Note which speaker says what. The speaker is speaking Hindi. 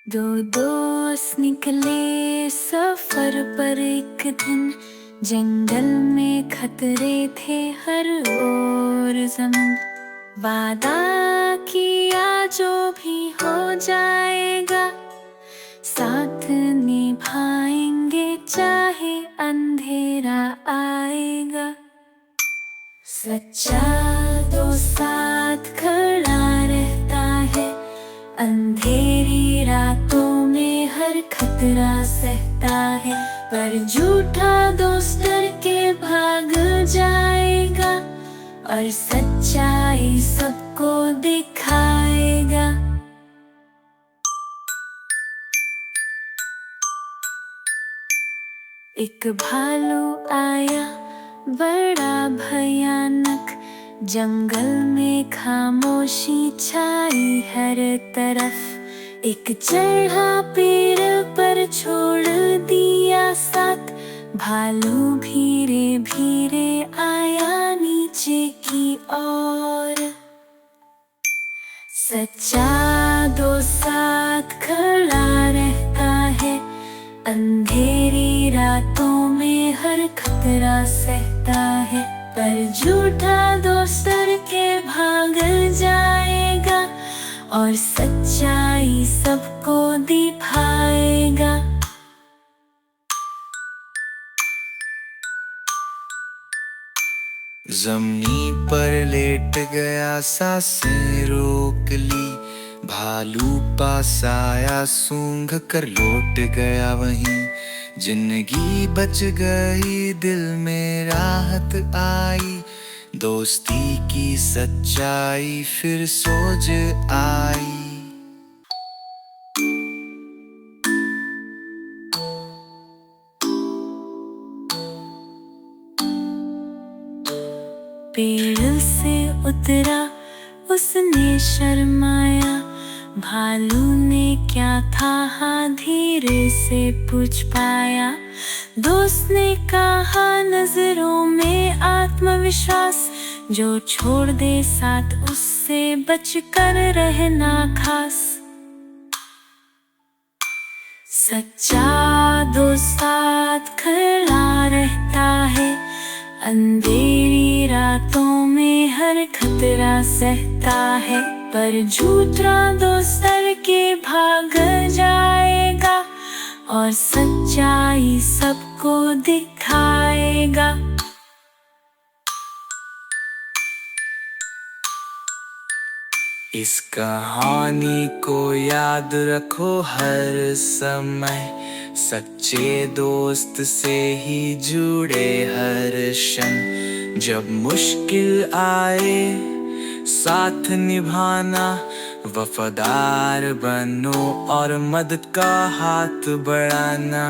Speaker 1: दो दोस्त निकले सफर पर एक दिन। जंगल में खतरे थे हर ओर जमीन। वादा किया जो भी हो जाएगा, साथ निभाएंगे चाहे अंधेरा आएगा। सच्चा दोस्त साथ खड़ा रहता है, अंधेरी रातों में हर खतरा सहता है। पर झूठा दोस्त डर के भाग जाएगा, और सच्चाई सबको दिखाएगा। एक भालू आया बड़ा भयानक, जंगल में खामोशी छाई हर तरफ। एक चढ़ा पेड़ पर छोड़ दिया साथ, भालू धीरे धीरे आया नीचे की ओर। सच्चा दोस्त साथ खड़ा रहता है, अंधेरी रातों में हर खतरा सहता है। पर झूठा दोस्त डर के भाग जाएगा, और सच्चाई सबको दिखाएगा।
Speaker 2: जमीनी पर लेट गया, सांसें रोक ली। भालू पास आया, सूंघ कर लौट गया वहीं। जिंदगी बच गई, दिल में राहत आई। दोस्ती की सच्चाई फिर सोच आई।
Speaker 1: पेड़ से उतरा उसने शर्माया, भालू ने क्या था हाँ धीरे से पूछ पाया। दोस्त ने कहा नजरों में आत्मविश्वास, जो छोड़ दे साथ उससे बचकर रहना खास। सच्चा दोस्त साथ खड़ा रहता है, अंधेरी रातों में हर खतरा सहता है। पर झूठा दोस्त डर के भाग जाएगा, और सच्चाई सबको दिखाएगा।
Speaker 2: इस कहानी को याद रखो हर समय, सच्चे दोस्त से ही जुड़े हर क्षण। जब मुश्किल आए साथ निभाना, वफादार बनो और मदद का हाथ बढ़ाना।